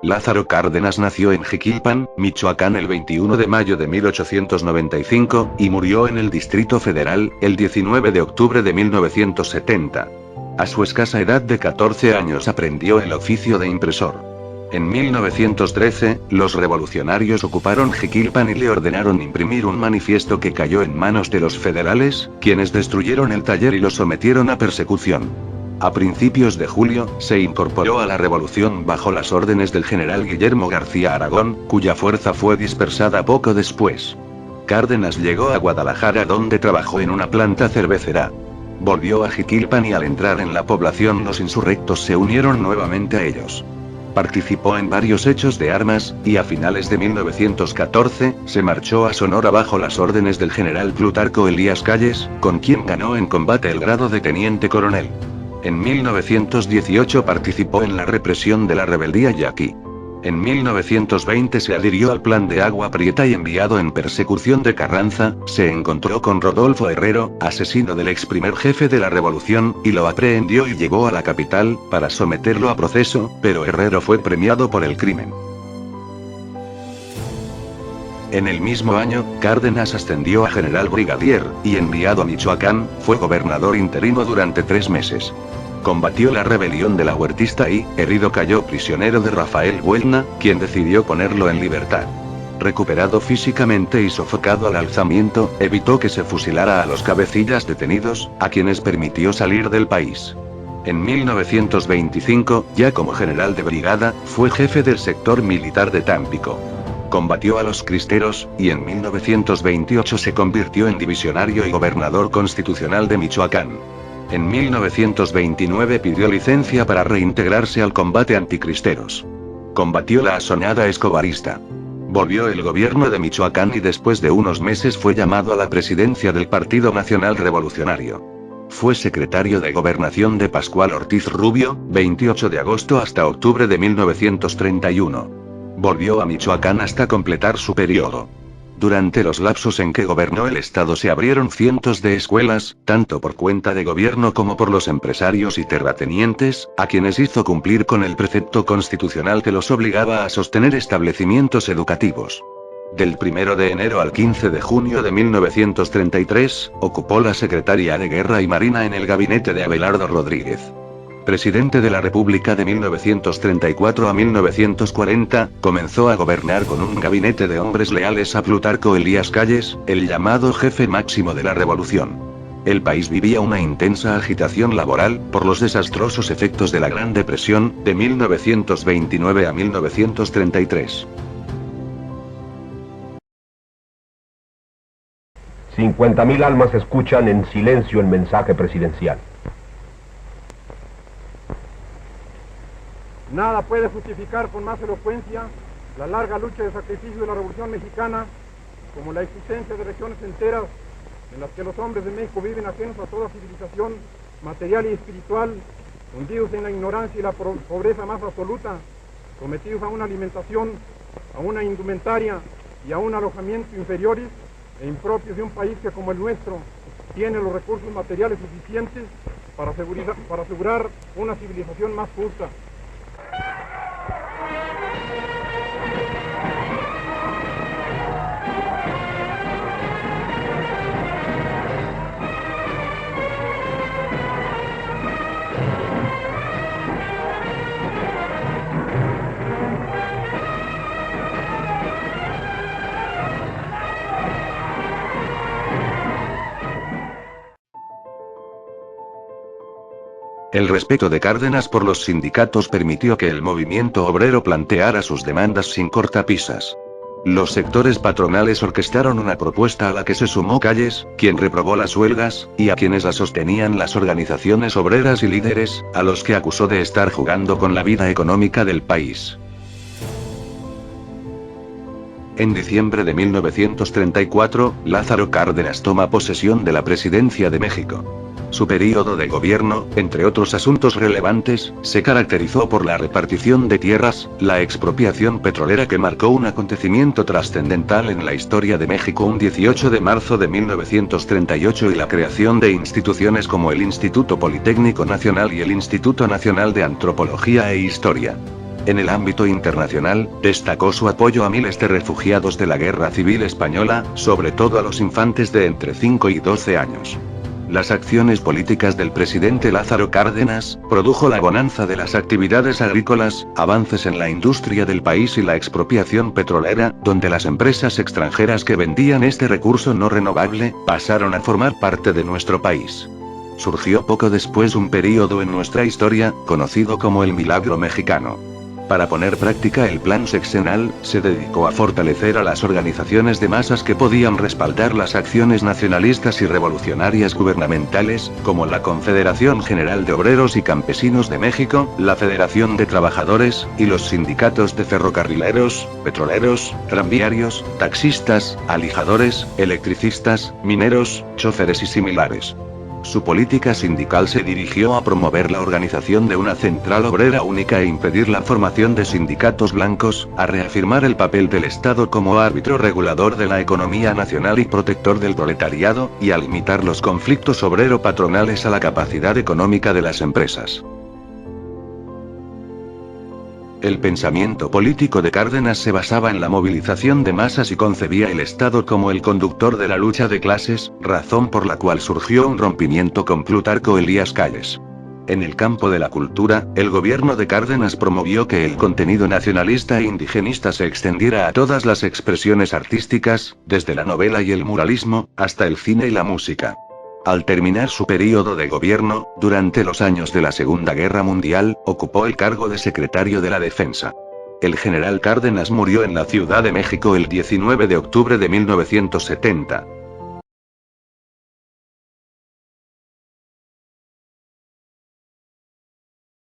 Lázaro Cárdenas nació en Jiquilpan, Michoacán el 21 de mayo de 1895, y murió en el Distrito Federal, el 19 de octubre de 1970. A su escasa edad de 14 años aprendió el oficio de impresor. En 1913, los revolucionarios ocuparon Jiquilpan y le ordenaron imprimir un manifiesto que cayó en manos de los federales, quienes destruyeron el taller y lo sometieron a persecución. A principios de julio, se incorporó a la revolución bajo las órdenes del general Guillermo García Aragón, cuya fuerza fue dispersada poco después. Cárdenas llegó a Guadalajara, donde trabajó en una planta cervecera. Volvió a Jiquilpan y al entrar en la población los insurrectos se unieron nuevamente a ellos. Participó en varios hechos de armas, y a finales de 1914, se marchó a Sonora bajo las órdenes del general Plutarco Elías Calles, con quien ganó en combate el grado de teniente coronel. En 1918 participó en la represión de la rebeldía yaqui. En 1920 se adhirió al Plan de Agua Prieta y enviado en persecución de Carranza, se encontró con Rodolfo Herrero, asesino del ex primer jefe de la revolución, y lo aprehendió y llevó a la capital, para someterlo a proceso, pero Herrero fue premiado por el crimen. En el mismo año, Cárdenas ascendió a general brigadier, y enviado a Michoacán, fue gobernador interino durante 3 meses. Combatió la rebelión de la Huertista y, herido, cayó prisionero de Rafael Buelna, quien decidió ponerlo en libertad. Recuperado físicamente y sofocado al alzamiento, evitó que se fusilara a los cabecillas detenidos, a quienes permitió salir del país. En 1925, ya como general de brigada, fue jefe del sector militar de Tampico. Combatió a los cristeros, y en 1928 se convirtió en divisionario y gobernador constitucional de Michoacán. En 1929 pidió licencia para reintegrarse al combate anticristeros. Combatió la asonada escobarista. Volvió el gobierno de Michoacán y después de unos meses fue llamado a la presidencia del Partido Nacional Revolucionario. Fue secretario de Gobernación de Pascual Ortiz Rubio, 28 de agosto hasta octubre de 1931. Volvió a Michoacán hasta completar su periodo. Durante los lapsos en que gobernó el estado se abrieron cientos de escuelas, tanto por cuenta de gobierno como por los empresarios y terratenientes, a quienes hizo cumplir con el precepto constitucional que los obligaba a sostener establecimientos educativos. Del 1 de enero al 15 de junio de 1933, ocupó la Secretaría de Guerra y Marina en el gabinete de Abelardo Rodríguez. Presidente de la República de 1934 a 1940, comenzó a gobernar con un gabinete de hombres leales a Plutarco Elías Calles, el llamado jefe máximo de la revolución. El país vivía una intensa agitación laboral, por los desastrosos efectos de la Gran Depresión, de 1929 a 1933. 50.000 almas escuchan en silencio el mensaje presidencial. Nada puede justificar con más elocuencia la larga lucha de sacrificio de la Revolución Mexicana, como la existencia de regiones enteras en las que los hombres de México viven ajenos a toda civilización material y espiritual, hundidos en la ignorancia y la pobreza más absoluta, sometidos a una alimentación, a una indumentaria y a un alojamiento inferiores e impropios de un país que, como el nuestro, tiene los recursos materiales suficientes para asegurar una civilización más justa. El respeto de Cárdenas por los sindicatos permitió que el movimiento obrero planteara sus demandas sin cortapisas. Los sectores patronales orquestaron una propuesta a la que se sumó Calles, quien reprobó las huelgas, y a quienes la sostenían las organizaciones obreras y líderes, a los que acusó de estar jugando con la vida económica del país. En diciembre de 1934, Lázaro Cárdenas toma posesión de la presidencia de México. Su período de gobierno, entre otros asuntos relevantes, se caracterizó por la repartición de tierras, la expropiación petrolera que marcó un acontecimiento trascendental en la historia de México un 18 de marzo de 1938 y la creación de instituciones como el Instituto Politécnico Nacional y el Instituto Nacional de Antropología e Historia. En el ámbito internacional, destacó su apoyo a miles de refugiados de la Guerra Civil Española, sobre todo a los infantes de entre 5 y 12 años. Las acciones políticas del presidente Lázaro Cárdenas, produjo la bonanza de las actividades agrícolas, avances en la industria del país y la expropiación petrolera, donde las empresas extranjeras que vendían este recurso no renovable, pasaron a formar parte de nuestro país. Surgió poco después un período en nuestra historia, conocido como el Milagro Mexicano. Para poner práctica el plan sexenal, se dedicó a fortalecer a las organizaciones de masas que podían respaldar las acciones nacionalistas y revolucionarias gubernamentales, como la Confederación General de Obreros y Campesinos de México, la Federación de Trabajadores, y los sindicatos de ferrocarrileros, petroleros, tranviarios, taxistas, alijadores, electricistas, mineros, choferes y similares. Su política sindical se dirigió a promover la organización de una central obrera única e impedir la formación de sindicatos blancos, a reafirmar el papel del Estado como árbitro regulador de la economía nacional y protector del proletariado, y a limitar los conflictos obrero-patronales a la capacidad económica de las empresas. El pensamiento político de Cárdenas se basaba en la movilización de masas y concebía el Estado como el conductor de la lucha de clases, razón por la cual surgió un rompimiento con Plutarco Elías Calles. En el campo de la cultura, el gobierno de Cárdenas promovió que el contenido nacionalista e indigenista se extendiera a todas las expresiones artísticas, desde la novela y el muralismo, hasta el cine y la música. Al terminar su período de gobierno, durante los años de la Segunda Guerra Mundial, ocupó el cargo de secretario de la Defensa. El general Cárdenas murió en la Ciudad de México el 19 de octubre de 1970.